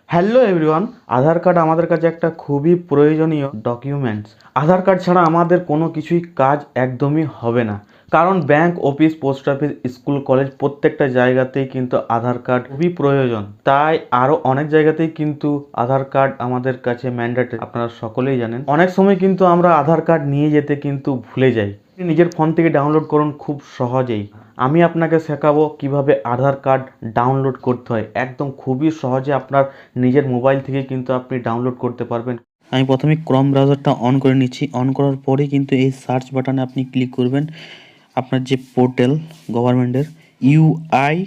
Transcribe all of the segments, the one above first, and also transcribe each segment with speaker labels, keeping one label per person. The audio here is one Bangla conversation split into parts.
Speaker 1: Hello everyone. আধার কার্ড আমাদের কাছে একটা খুবই প্রয়োজনীয় ডকুমেন্টস। আধার কার্ড ছাড়া আমাদের কোনো কিছুই কাজ একদমই হবে না, কারণ bank, office, post office, school, college প্রত্যেকটা জায়গাতেই কিন্তু আধার কার্ড খুবই প্রয়োজন। তাই আরও অনেক জায়গাতেই কিন্তু আধার কার্ড আমাদের কাছে ম্যান্ডেটরি, আপনারা সকলেই জানেন। অনেক সময় কিন্তু আমরা আধার কার্ড নিয়ে যেতে কিন্তু ভুলে যাই। নিজের ফোন থেকে ডাউনলোড করুন খুব সহজেই। আমি আপনাকে শেখাবো কিভাবে আধার কার্ড ডাউনলোড করতে হয়। একদম খুবই সহজে আপনার নিজের মোবাইল থেকে কিন্তু আপনি ডাউনলোড করতে পারবেন।
Speaker 2: আমি প্রথমে ক্রম ব্রাউজারটা অন করে নিচ্ছি। অন করার পরে কিন্তু এই সার্চ বাটনে আপনি ক্লিক করবেন। আপনার যে পোর্টাল গভর্নমেন্টের UIDAI,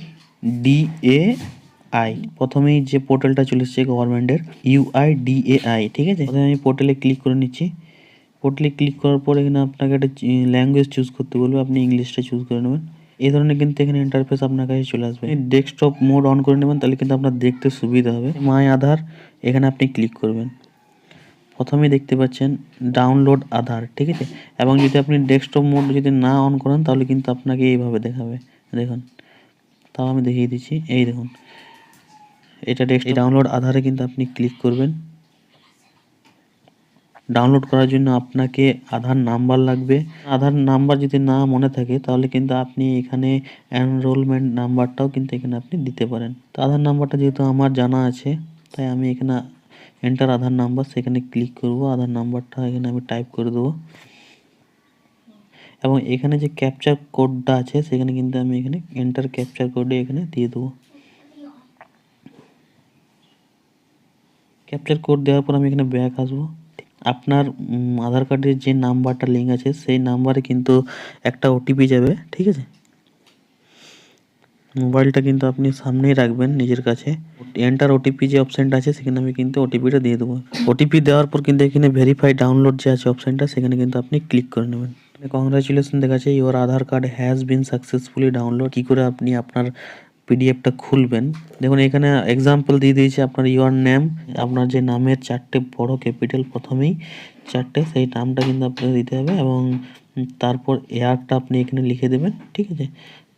Speaker 2: প্রথমেই যে পোর্টালটা চলে এসেছে গভর্নমেন্টের UIDAI, ঠিক আছে। প্রথমে আমি পোর্টালে ক্লিক করে নিচ্ছি। পোর্টালে ক্লিক করার পর এখানে আপনাকে একটা ল্যাঙ্গুয়েজ চুজ করতে বলবে, আপনি ইংলিশটা চুজ করে নেবেন। এই ধরনের কিন্তু এখানে ইন্টারফেস আপনার কাছে চলে আসবে। ডেস্কটপ মোড অন করে নেবেন, তাহলে কিন্তু আপনার দেখতে সুবিধা হবে। মাই আধার, এখানে আপনি ক্লিক করবেন। প্রথমেই দেখতে পাচ্ছেন ডাউনলোড আধার, ঠিক আছে। এবং যদি আপনি ডেস্কটপ মোড যদি না অন করেন তাহলে কিন্তু আপনাকে এইভাবে দেখাবে। দেখুন, তাও আমি দেখিয়ে দিচ্ছি। এই দেখুন, এটা ডাউনলোড আধারে কিন্তু আপনি ক্লিক করবেন। ডাউনলোড করার জন্য আপনাকে আধার নাম্বার লাগবে। আধার নাম্বার যদি না মনে থাকে তাহলে কিন্তু আপনি এখানে এনরোলমেন্ট নাম্বারটাও কিন্তু এখানে আপনি দিতে পারেন। তো আধার নাম্বারটা যেহেতু আমার জানা আছে, তাই আমি এখানে এন্টার আধার নাম্বার, সেখানে ক্লিক করব। আধার নাম্বারটা এখানে আমি টাইপ করে দেবো এবং এখানে যে ক্যাপচার কোডটা আছে সেখানে কিন্তু আমি এখানে এন্টার ক্যাপচার কোডে এখানে দিয়ে দেবো। ক্যাপচার কোড দেওয়ার পর আমি এখানে ব্যাক আসবো। আপনার আধার কার্ডের যে নাম্বারটা লিঙ্ক আছে সেই নাম্বারে কিন্তু একটা ওটিপি যাবে, ঠিক আছে। মোবাইলটা কিন্তু আপনি সামনেই রাখবেন নিজের কাছে। এন্টার ওটিপি যে অপশানটা আছে সেখানে আমি কিন্তু ওটিপিটা দিয়ে দেবো। ওটিপি দেওয়ার পর কিন্তু এখানে ভেরিফাই ডাউনলোড যে আছে অপশানটা, সেখানে কিন্তু আপনি ক্লিক করে নেবেন। কংগ্রাচুলেশন দেখাচ্ছে your Aadhaar card has been successfully download. কী করে আপনি আপনার পিডিএফটা খুলবেন দেখুন, এখানে এক্সাম্পল দিয়ে দিয়েছে। আপনার ইওর নেম, আপনার যে নামের 4টে বড় ক্যাপিটাল প্রথমেই 4টে, সেই নামটা কিন্তু আপনাকে দিতে হবে এবং তারপর এয়ারটা আপনি এখানে লিখে দেবেন, ঠিক আছে।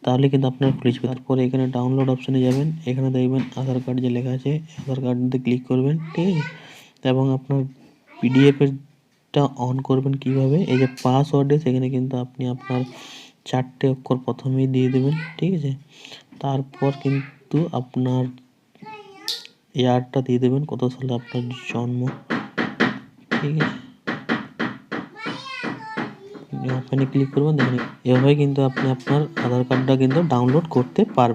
Speaker 2: তাহলে কিন্তু আপনার খুলে যাবে। তারপরে এখানে ডাউনলোড অপশানে যাবেন, এখানে দেখবেন আধার কার্ড যে লেখা আছে, আধার কার্ডতে ক্লিক করবেন, ঠিক আছে। এবং আপনার পিডিএফটা অন করবেন কিভাবে, এই যে পাসওয়ার্ডে সেখানে কিন্তু আপনি আপনার 4টে অক্ষর প্রথমেই দিয়ে দেবেন, ঠিক আছে। তারপর কিন্তু আপনার ইয়ারটা দিয়ে দেবেন, কত সালে আপনার জন্ম, ঠিক আছে। ওখানে ক্লিক করবেন। দেখুন, এভাবে কিন্তু আপনি আপনার আধার কার্ডটা কিন্তু ডাউনলোড করতে পারবেন।